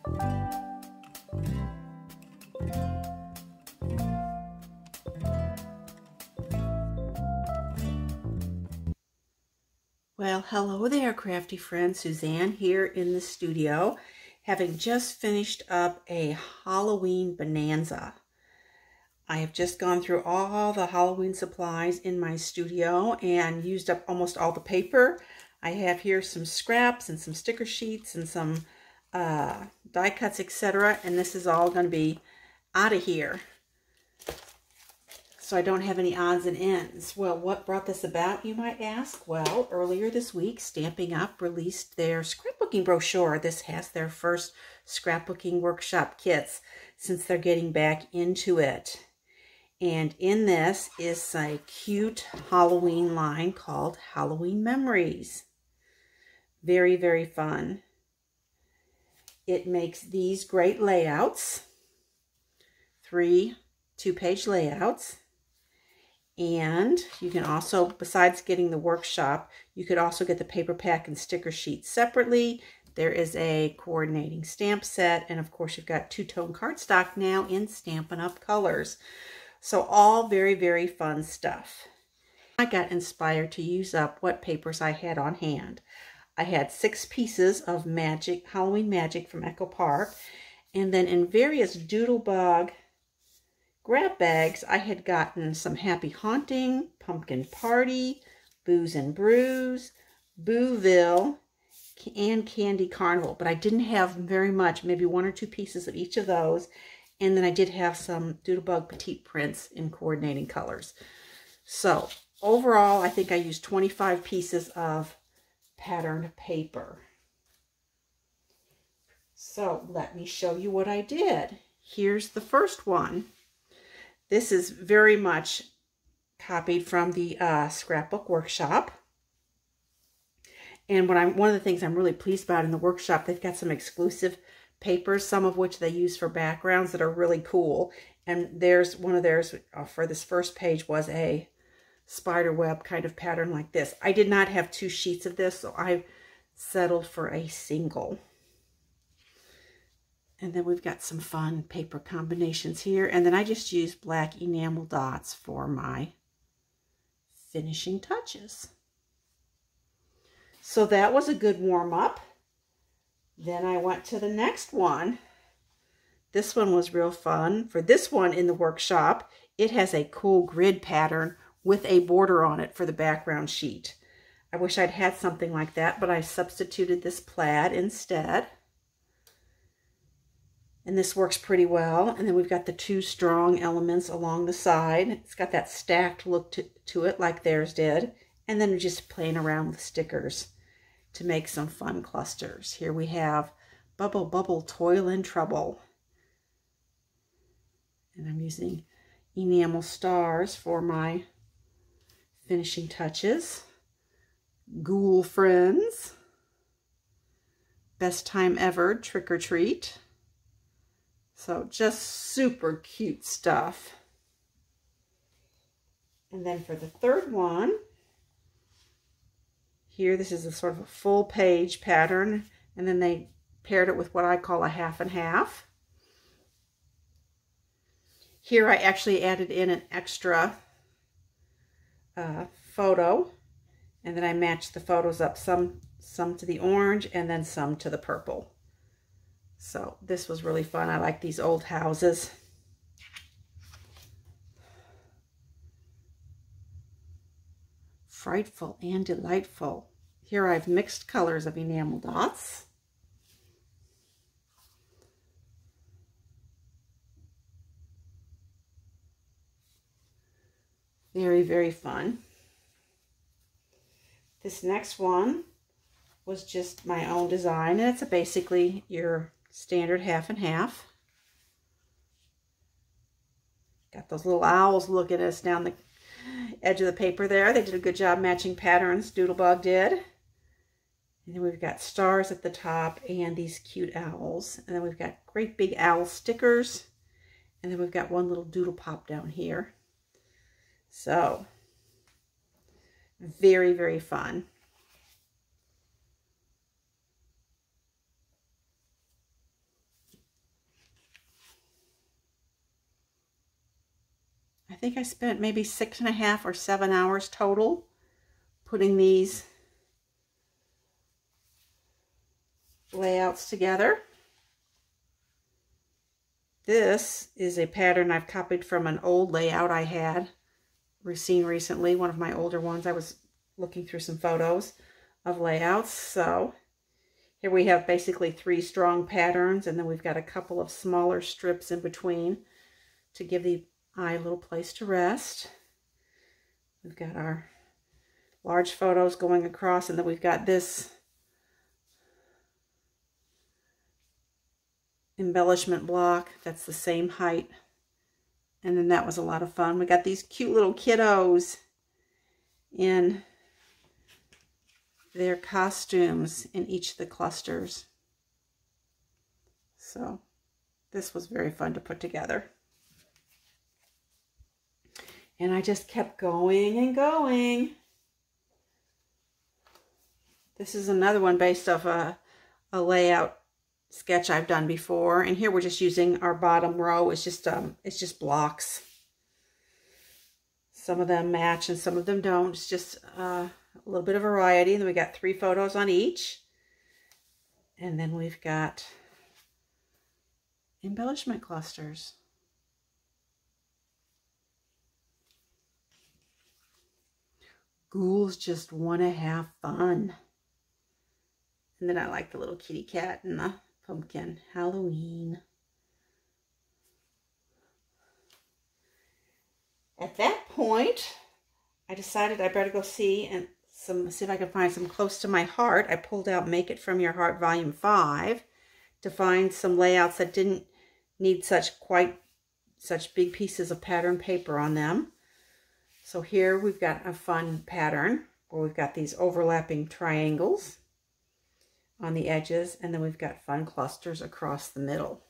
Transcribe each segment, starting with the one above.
Well, hello there, crafty friends. Suzanne here in the studio, having just finished up a Halloween bonanza. I have just gone through all the Halloween supplies in my studio and used up almost all the paper. I have here some scraps and some sticker sheets and some die cuts, etc. And this is all going to be out of here, so I don't have any odds and ends. Well, what brought this about, you might ask? Well, earlier this week, Stampin' Up! Released their scrapbooking brochure. This has their first scrapbooking workshop kits since they're getting back into it. And in this is a cute Halloween line called Halloween Memories. Very, very fun. It makes these great layouts, 3 two-page layouts. And you can also, besides getting the workshop, you could also get the paper pack and sticker sheets separately. There is a coordinating stamp set, and of course you've got two-tone cardstock now in Stampin' Up! Colors. So all very, very fun stuff. I got inspired to use up what papers I had on hand. I had 6 pieces of Magic, Halloween Magic from Echo Park, and then in various Doodlebug grab bags, I had gotten some Happy Haunting, Pumpkin Party, Booze and Brews, Booville, and Candy Carnival. But I didn't have very much, maybe 1 or 2 pieces of each of those. And then I did have some Doodlebug Petite Prints in coordinating colors. So overall, I think I used 25 pieces of patterned paper. So let me show you what I did. Here's the first one. This is very much copied from the scrapbook workshop. And one of the things I'm really pleased about in the workshop, they've got some exclusive papers, some of which they use for backgrounds that are really cool. And there's one of theirs for this first page was a spider web kind of pattern like this. I did not have 2 sheets of this, so I settled for a single. And then we've got some fun paper combinations here. And then I just used black enamel dots for my finishing touches. So that was a good warm-up. Then I went to the next one. This one was real fun. For this one in the workshop, it has a cool grid pattern with a border on it for the background sheet. I wish I'd had something like that, but I substituted this plaid instead. And this works pretty well. And then we've got the 2 strong elements along the side. It's got that stacked look to it like theirs did. And then we're just playing around with stickers to make some fun clusters. Here we have Bubble Bubble Toil and Trouble. And I'm using enamel stars for my finishing touches. Ghoul Friends. Best Time Ever, Trick or Treat. So just super cute stuff. And then for the third one, here this is a sort of a full page pattern, and then they paired it with what I call a half and half. Here I actually added in an extra photo, and then I matched the photos up, some to the orange and then some to the purple. So this was really fun. I like these old houses. Frightful and delightful. Here I've mixed colors of enamel dots. Very, very fun. This next one was just my own design, and it's basically your standard half and half. Got those little owls looking at us down the edge of the paper there. They did a good job matching patterns, Doodlebug did. And then we've got stars at the top and these cute owls. And then we've got great big owl stickers. And then we've got one little doodle pop down here. So, very, very fun. think I spent maybe 6.5 or 7 hours total putting these layouts together. This is a pattern I've copied from an old layout I had seen recently, one of my older ones. I was looking through some photos of layouts. So here we have basically 3 strong patterns, and then we've got a couple of smaller strips in between to give the eye a little place to rest. We've got our large photos going across, and then we've got this embellishment block that's the same height. And then that was a lot of fun. We got these cute little kiddos in their costumes in each of the clusters. So this was very fun to put together. And I just kept going and going. This is another one based off a layout sketch I've done before, and here we're just using our bottom row. It's just blocks. Some of them match and some of them don't. It's just a little bit of variety. And then we got 3 photos on each, and then we've got embellishment clusters. Ghouls just want to have fun. And then I like the little kitty cat and the pumpkin. Halloween. At that point, I decided I better go see if I can find some close to my heart. I pulled out Make It From Your Heart Volume 5 to find some layouts that didn't need quite such big pieces of pattern paper on them. So here we've got a fun pattern where we've got these overlapping triangles on the edges, and then we've got fun clusters across the middle.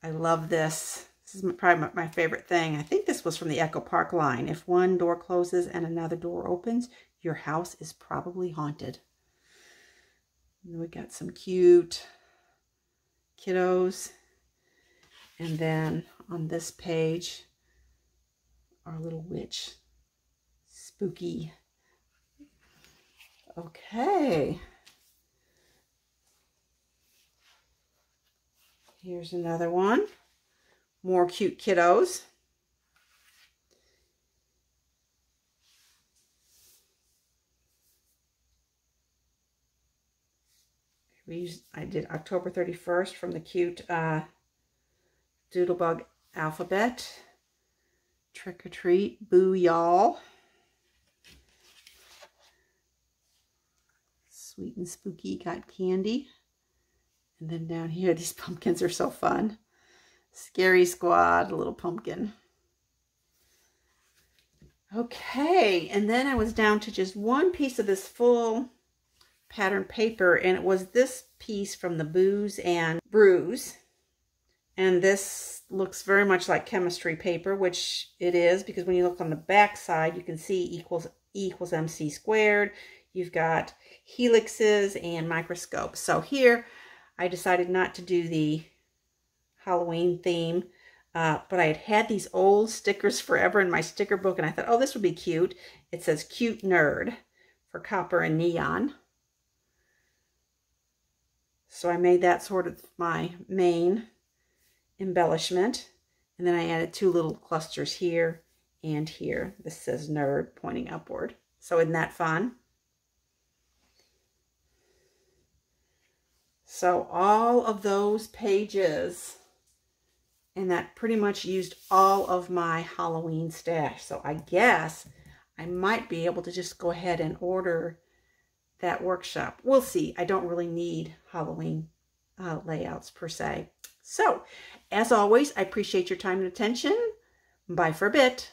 I love this. This is probably my favorite thing. I think this was from the Echo Park line. If one door closes and another door opens, your house is probably haunted. And then we got some cute kiddos. And then on this page, our little witch. Spooky. Okay. Here's another one. More cute kiddos. I did October 31st from the cute Doodlebug alphabet. Trick or treat, boo y'all. Sweet and spooky, got candy. And then down here, these pumpkins are so fun. Scary Squad, a little pumpkin. Okay, and then I was down to just one piece of this full pattern paper, and it was this piece from the Booze and Brews. And this looks very much like chemistry paper, which it is, because when you look on the back side, you can see E equals MC squared. You've got helixes and microscopes. So here, I decided not to do the Halloween theme, but I had these old stickers forever in my sticker book, and I thought, oh, this would be cute. It says Cute Nerd for copper and neon. So I made that sort of my main embellishment, and then I added 2 little clusters here and here. This says Nerd pointing upward. So isn't that fun? So all of those pages, and that pretty much used all of my Halloween stash. So I guess I might be able to just go ahead and order that workshop. We'll see. I don't really need Halloween layouts per se. So, as always, I appreciate your time and attention. Bye for a bit.